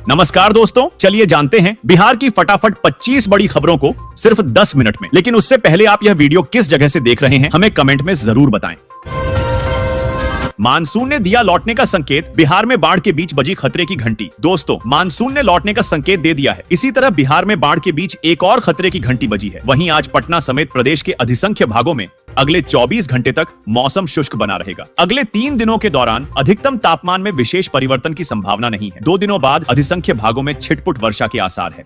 नमस्कार दोस्तों, चलिए जानते हैं बिहार की फटाफट 25 बड़ी खबरों को सिर्फ 10 मिनट में। लेकिन उससे पहले आप यह वीडियो किस जगह से देख रहे हैं हमें कमेंट में जरूर बताएं। मानसून ने दिया लौटने का संकेत, बिहार में बाढ़ के बीच बजी खतरे की घंटी। दोस्तों, मानसून ने लौटने का संकेत दे दिया है। इसी तरह बिहार में बाढ़ के बीच एक और खतरे की घंटी बजी है। वहीं आज पटना समेत प्रदेश के अधिसंख्य भागों में अगले 24 घंटे तक मौसम शुष्क बना रहेगा। अगले 3 दिनों के दौरान अधिकतम तापमान में विशेष परिवर्तन की संभावना नहीं है। 2 दिनों बाद अधिसंख्य भागों में छिटपुट वर्षा के आसार है।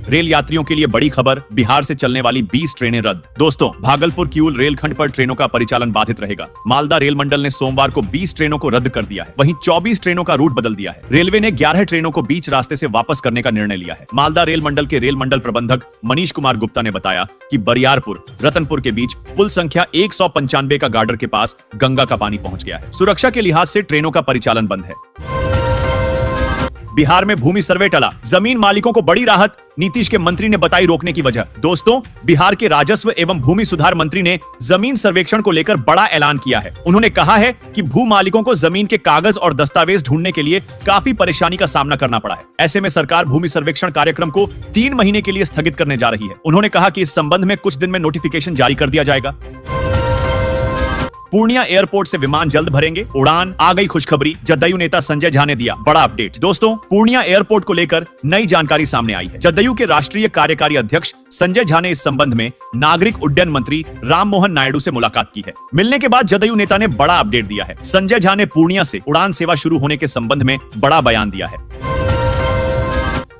रेल यात्रियों के लिए बड़ी खबर, बिहार से चलने वाली 20 ट्रेनें रद्द। दोस्तों, भागलपुर किऊल रेलखंड पर ट्रेनों का परिचालन बाधित रहेगा। मालदा रेल मंडल ने सोमवार को 20 ट्रेनों को रद्द कर दिया है। वहीं 24 ट्रेनों का रूट बदल दिया है। रेलवे ने 11 ट्रेनों को बीच रास्ते से वापस करने का निर्णय लिया है। मालदा रेल मंडल के रेल मंडल प्रबंधक मनीष कुमार गुप्ता ने बताया कि बरियारपुर रतनपुर के बीच पुल संख्या 195 का गार्डर के पास गंगा का पानी पहुंच गया है। सुरक्षा के लिहाज से ट्रेनों का परिचालन बंद है। बिहार में भूमि सर्वे टला, जमीन मालिकों को बड़ी राहत, नीतीश के मंत्री ने बताई रोकने की वजह। दोस्तों, बिहार के राजस्व एवं भूमि सुधार मंत्री ने जमीन सर्वेक्षण को लेकर बड़ा ऐलान किया है। उन्होंने कहा है कि भू मालिकों को जमीन के कागज और दस्तावेज ढूंढने के लिए काफी परेशानी का सामना करना पड़ा है। ऐसे में सरकार भूमि सर्वेक्षण कार्यक्रम को 3 महीने के लिए स्थगित करने जा रही है। उन्होंने कहा कि इस संबंध में कुछ दिन में नोटिफिकेशन जारी कर दिया जाएगा। पूर्णिया एयरपोर्ट से विमान जल्द भरेंगे उड़ान, आ गई खुशखबरी। जदयू नेता संजय झा ने दिया बड़ा अपडेट। दोस्तों, पूर्णिया एयरपोर्ट को लेकर नई जानकारी सामने आई है। जदयू के राष्ट्रीय कार्यकारी अध्यक्ष संजय झा ने इस संबंध में नागरिक उड्डयन मंत्री राममोहन नायडू से मुलाकात की है। मिलने के बाद जदयू नेता ने बड़ा अपडेट दिया है। संजय झा ने पूर्णिया से उड़ान सेवा शुरू होने के संबंध में बड़ा बयान दिया है।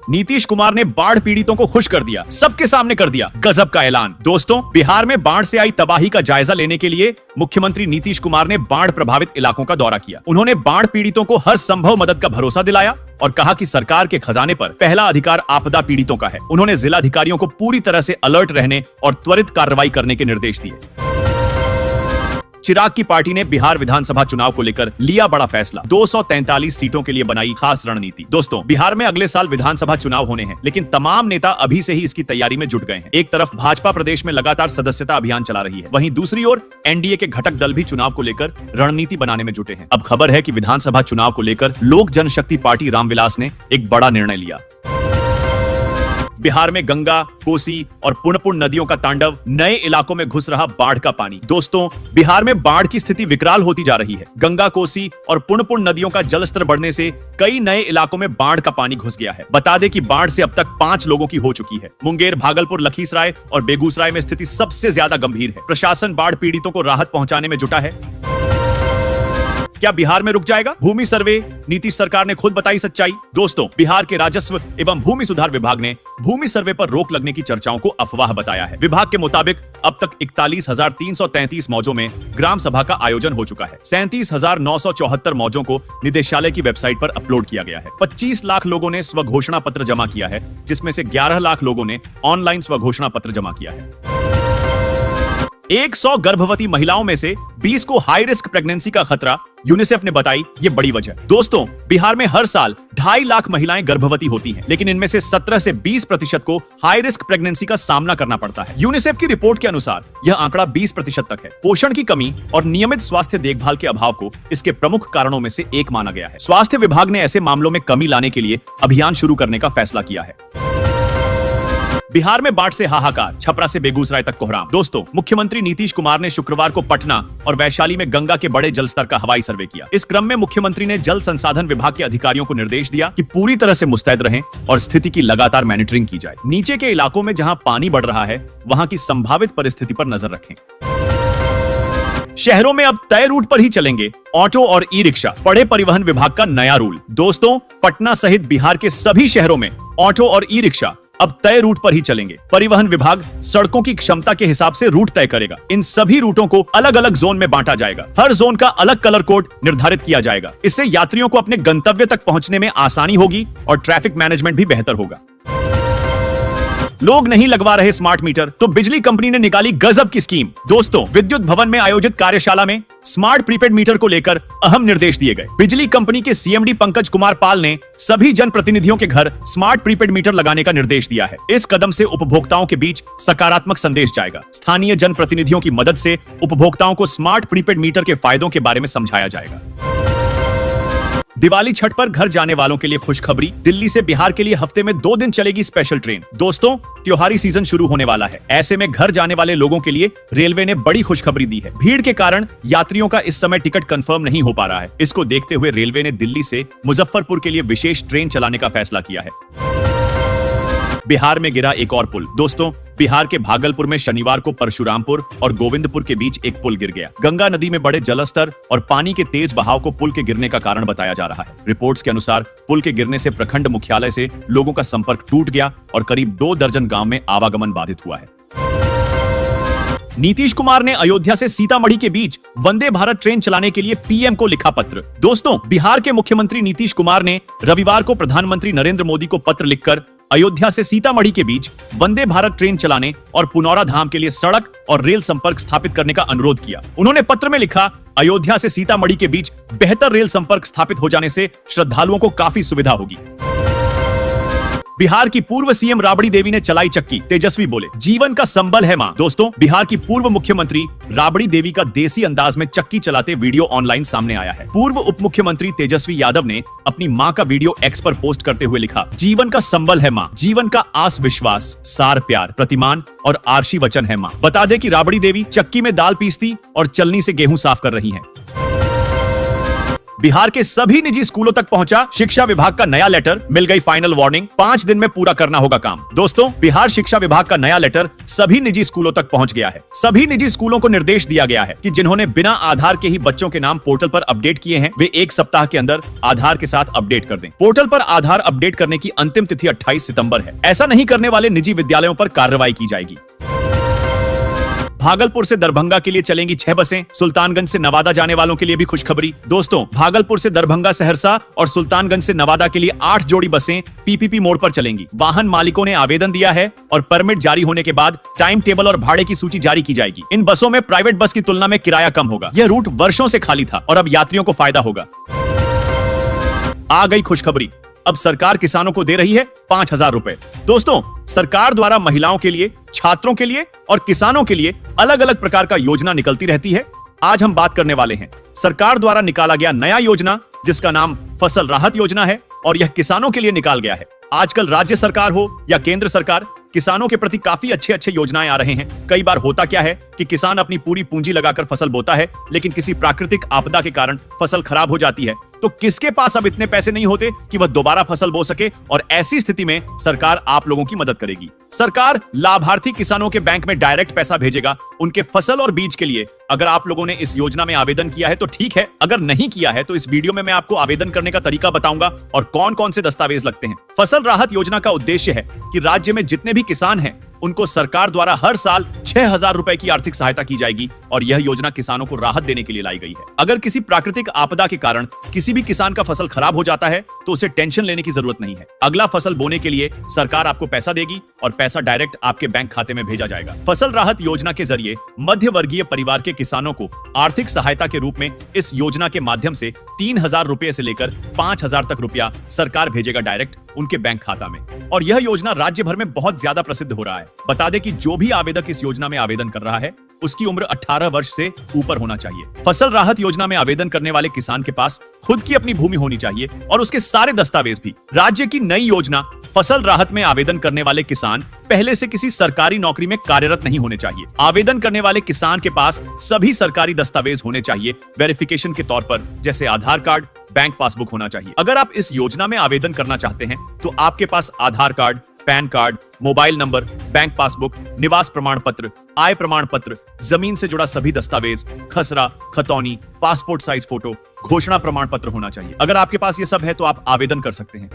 नीतीश कुमार ने बाढ़ पीड़ितों को खुश कर दिया, सबके सामने कर दिया गजब का ऐलान। दोस्तों, बिहार में बाढ़ से आई तबाही का जायजा लेने के लिए मुख्यमंत्री नीतीश कुमार ने बाढ़ प्रभावित इलाकों का दौरा किया। उन्होंने बाढ़ पीड़ितों को हर संभव मदद का भरोसा दिलाया और कहा कि सरकार के खजाने पर पहला अधिकार आपदा पीड़ितों का है। उन्होंने जिलाधिकारियों को पूरी तरह से अलर्ट रहने और त्वरित कार्रवाई करने के निर्देश दिए। चिराग की पार्टी ने बिहार विधानसभा चुनाव को लेकर लिया बड़ा फैसला। 243 सीटों के लिए बनाई खास रणनीति। दोस्तों, बिहार में अगले साल विधानसभा चुनाव होने हैं, लेकिन तमाम नेता अभी से ही इसकी तैयारी में जुट गए हैं। एक तरफ भाजपा प्रदेश में लगातार सदस्यता अभियान चला रही है, वहीं दूसरी ओर एनडीए के घटक दल भी चुनाव को लेकर रणनीति बनाने में जुटे हैं। अब खबर है कि विधानसभा चुनाव को लेकर लोक जनशक्ति पार्टी रामविलास ने एक बड़ा निर्णय लिया। बिहार में गंगा, कोसी और पुनपुन नदियों का तांडव, नए इलाकों में घुस रहा बाढ़ का पानी। दोस्तों, बिहार में बाढ़ की स्थिति विकराल होती जा रही है। गंगा, कोसी और पुनपुन नदियों का जलस्तर बढ़ने से कई नए इलाकों में बाढ़ का पानी घुस गया है। बता दें कि बाढ़ से अब तक 5 लोगों की हो चुकी है। मुंगेर, भागलपुर, लखीसराय और बेगूसराय में स्थिति सबसे ज्यादा गंभीर है। प्रशासन बाढ़ पीड़ितों को राहत पहुंचाने में जुटा है। क्या बिहार में रुक जाएगा भूमि सर्वे? नीतीश सरकार ने खुद बताई सच्चाई। दोस्तों, बिहार के राजस्व एवं भूमि सुधार विभाग ने भूमि सर्वे पर रोक लगने की चर्चाओं को अफवाह बताया है। विभाग के मुताबिक अब तक 41,333 मौजों में ग्राम सभा का आयोजन हो चुका है। 37,974 मौजों को निदेशालय की वेबसाइट पर अपलोड किया गया है। 25 लाख लोगों ने स्वघोषणा पत्र जमा किया है, जिसमें से 11 लाख लोगों ने ऑनलाइन स्वघोषणा पत्र जमा किया है। 100 गर्भवती महिलाओं में से 20 को हाई रिस्क प्रेगनेंसी का खतरा, यूनिसेफ ने बताई ये बड़ी वजह। दोस्तों, बिहार में हर साल 2.5 लाख महिलाएं गर्भवती होती हैं, लेकिन इनमें से 17 से 20% को हाई रिस्क प्रेगनेंसी का सामना करना पड़ता है। यूनिसेफ की रिपोर्ट के अनुसार यह आंकड़ा 20% तक है। पोषण की कमी और नियमित स्वास्थ्य देखभाल के अभाव को इसके प्रमुख कारणों में से एक माना गया है। स्वास्थ्य विभाग ने ऐसे मामलों में कमी लाने के लिए अभियान शुरू करने का फैसला किया है। बिहार में बाढ़ से हाहाकार, छपरा से बेगूसराय तक कोहराम। दोस्तों, मुख्यमंत्री नीतीश कुमार ने शुक्रवार को पटना और वैशाली में गंगा के बड़े जलस्तर का हवाई सर्वे किया। इस क्रम में मुख्यमंत्री ने जल संसाधन विभाग के अधिकारियों को निर्देश दिया कि पूरी तरह से मुस्तैद रहें और स्थिति की लगातार मॉनिटरिंग की जाए। नीचे के इलाकों में जहां पानी बढ़ रहा है, वहां की संभावित परिस्थिति पर नजर रखें। शहरों में अब तय रूट पर ही चलेंगे ऑटो और ई रिक्शा, पढ़े परिवहन विभाग का नया रूल। दोस्तों, पटना सहित बिहार के सभी शहरों में ऑटो और ई रिक्शा अब तय रूट पर ही चलेंगे। परिवहन विभाग सड़कों की क्षमता के हिसाब से रूट तय करेगा। इन सभी रूटों को अलग अलग जोन में बांटा जाएगा। हर जोन का अलग कलर कोड निर्धारित किया जाएगा। इससे यात्रियों को अपने गंतव्य तक पहुंचने में आसानी होगी और ट्रैफिक मैनेजमेंट भी बेहतर होगा। लोग नहीं लगवा रहे स्मार्ट मीटर, तो बिजली कंपनी ने निकाली गजब की स्कीम। दोस्तों, विद्युत भवन में आयोजित कार्यशाला में स्मार्ट प्रीपेड मीटर को लेकर अहम निर्देश दिए गए। बिजली कंपनी के सीएमडी पंकज कुमार पाल ने सभी जनप्रतिनिधियों के घर स्मार्ट प्रीपेड मीटर लगाने का निर्देश दिया है। इस कदम से उपभोक्ताओं के बीच सकारात्मक संदेश जाएगा। स्थानीय जनप्रतिनिधियों की मदद से उपभोक्ताओं को स्मार्ट प्रीपेड मीटर के फायदों के बारे में समझाया जाएगा। दिवाली छठ पर घर जाने वालों के लिए खुशखबरी, दिल्ली से बिहार के लिए हफ्ते में 2 दिन चलेगी स्पेशल ट्रेन। दोस्तों, त्योहारी सीजन शुरू होने वाला है। ऐसे में घर जाने वाले लोगों के लिए रेलवे ने बड़ी खुशखबरी दी है। भीड़ के कारण यात्रियों का इस समय टिकट कंफर्म नहीं हो पा रहा है। इसको देखते हुए रेलवे ने दिल्ली से मुजफ्फरपुर के लिए विशेष ट्रेन चलाने का फैसला किया है। बिहार में गिरा एक और पुल। दोस्तों, बिहार के भागलपुर में शनिवार को परशुरामपुर और गोविंदपुर के बीच एक पुल गिर गया। गंगा नदी में बढ़े जलस्तर और पानी के तेज बहाव को पुल के गिरने का कारण बताया जा रहा है। रिपोर्ट्स के अनुसार पुल के गिरने से प्रखंड मुख्यालय से लोगों का संपर्क टूट गया और करीब 2 दर्जन गांव में आवागमन बाधित हुआ है। नीतीश कुमार ने अयोध्या से सीतामढ़ी के बीच वंदे भारत ट्रेन चलाने के लिए पीएम को लिखा पत्र। दोस्तों, बिहार के मुख्यमंत्री नीतीश कुमार ने रविवार को प्रधानमंत्री नरेंद्र मोदी को पत्र लिखकर अयोध्या से सीतामढ़ी के बीच वंदे भारत ट्रेन चलाने और पुनौरा धाम के लिए सड़क और रेल संपर्क स्थापित करने का अनुरोध किया। उन्होंने पत्र में लिखा, अयोध्या से सीतामढ़ी के बीच बेहतर रेल संपर्क स्थापित हो जाने से श्रद्धालुओं को काफी सुविधा होगी। बिहार की पूर्व सीएम राबड़ी देवी ने चलाई चक्की, तेजस्वी बोले जीवन का संबल है मां। दोस्तों, बिहार की पूर्व मुख्यमंत्री राबड़ी देवी का देसी अंदाज में चक्की चलाते वीडियो ऑनलाइन सामने आया है। पूर्व उप मुख्यमंत्री तेजस्वी यादव ने अपनी मां का वीडियो एक्स पर पोस्ट करते हुए लिखा, जीवन का संबल है मां, जीवन का आस विश्वास, सार प्यार, प्रतिमान और आरशी वचन है मां। बता दें कि राबड़ी देवी चक्की में दाल पीसती और चलनी से गेहूं साफ कर रही हैं। बिहार के सभी निजी स्कूलों तक पहुंचा शिक्षा विभाग का नया लेटर, मिल गई फाइनल वार्निंग, 5 दिन में पूरा करना होगा काम। दोस्तों, बिहार शिक्षा विभाग का नया लेटर सभी निजी स्कूलों तक पहुंच गया है। सभी निजी स्कूलों को निर्देश दिया गया है कि जिन्होंने बिना आधार के ही बच्चों के नाम पोर्टल पर अपडेट किए हैं, वे 1 सप्ताह के अंदर आधार के साथ अपडेट कर दें। पोर्टल पर आधार अपडेट करने की अंतिम तिथि 28 सितंबर है। ऐसा नहीं करने वाले निजी विद्यालयों पर कार्रवाई की जाएगी। भागलपुर से दरभंगा के लिए चलेंगी 6 बसें। सुल्तानगंज से नवादा जाने वालों के लिए भी खुशखबरी। दोस्तों, भागलपुर से दरभंगा, सहरसा और सुल्तानगंज से नवादा के लिए 8 जोड़ी बसें पीपीपी मोड पर चलेंगी। वाहन मालिकों ने आवेदन दिया है और परमिट जारी होने के बाद टाइम टेबल और भाड़े की सूची जारी की जाएगी। इन बसों में प्राइवेट बस की तुलना में किराया कम होगा। यह रूट वर्षों से खाली था और अब यात्रियों को फायदा होगा। आ गई खुशखबरी, अब सरकार किसानों को दे रही है 5,000 रुपए। दोस्तों, सरकार द्वारा महिलाओं के लिए, छात्रों के लिए और किसानों के लिए अलग अलग प्रकार का योजना निकलती रहती है। आज हम बात करने वाले हैं सरकार द्वारा निकाला गया नया योजना, जिसका नाम फसल राहत योजना है और यह किसानों के लिए निकाल गया है। आजकल राज्य सरकार हो या केंद्र सरकार, किसानों के प्रति काफी अच्छे योजनाएं आ रहे हैं। कई बार होता क्या है कि किसान अपनी पूरी पूंजी लगाकर फसल बोता है, लेकिन किसी प्राकृतिक आपदा के कारण फसल खराब हो जाती है, तो किसके पास अब इतने पैसे नहीं होते कि वह दोबारा फसल बो सके, और ऐसी स्थिति में सरकार आप लोगों की मदद करेगी। सरकार लाभार्थी किसानों के बैंक में डायरेक्ट पैसा भेजेगा उनके फसल और बीज के लिए। अगर आप लोगों ने इस योजना में आवेदन किया है तो ठीक है, अगर नहीं किया है तो इस वीडियो में मैं आपको आवेदन करने का तरीका बताऊंगा और कौन कौन से दस्तावेज लगते हैं। फसल राहत योजना का उद्देश्य है कि राज्य में जितने भी किसान हैं उनको सरकार द्वारा हर साल 6,000 रुपए की आर्थिक सहायता की जाएगी और यह योजना किसानों को राहत देने के लिए लाई गई है। अगर किसी प्राकृतिक आपदा के कारण किसी भी किसान का फसल खराब हो जाता है तो उसे टेंशन लेने की जरूरत नहीं है। अगला फसल बोने के लिए सरकार आपको पैसा देगी और पैसा डायरेक्ट आपके बैंक खाते में भेजा जाएगा। फसल राहत योजना के जरिए मध्य वर्गीय परिवार के किसानों को आर्थिक सहायता के रूप में इस योजना के माध्यम से 3,000 रुपए से लेकर 5,000 तक रुपया सरकार भेजेगा डायरेक्ट उनके बैंक खाता में। और यह योजना राज्य भर में बहुत ज्यादा प्रसिद्ध हो रहा है। बता दें कि जो भी आवेदक इस योजना में आवेदन कर रहा है उसकी उम्र 18 वर्ष से ऊपर होना चाहिए। फसल राहत योजना में आवेदन करने वाले किसान के पास खुद की अपनी भूमि होनी चाहिए और उसके सारे दस्तावेज भी। राज्य की नई योजना फसल राहत में आवेदन करने वाले किसान पहले से किसी सरकारी नौकरी में कार्यरत नहीं होने चाहिए। आवेदन करने वाले किसान के पास सभी सरकारी दस्तावेज होने चाहिए वेरिफिकेशन के तौर पर, जैसे आधार कार्ड, बैंक पासबुक होना चाहिए। अगर आप इस योजना में आवेदन करना चाहते हैं तो आपके पास Aadhaar card, PAN card, mobile number, bank passbook, निवास प्रमाण पत्र, आय प्रमाण पत्र, जमीन से जुड़ा सभी दस्तावेज, खसरा, खतौनी, पासपोर्ट साइज फोटो, घोषणा प्रमाण पत्र होना चाहिए। अगर आपके पास ये सब है तो आप आवेदन कर सकते हैं।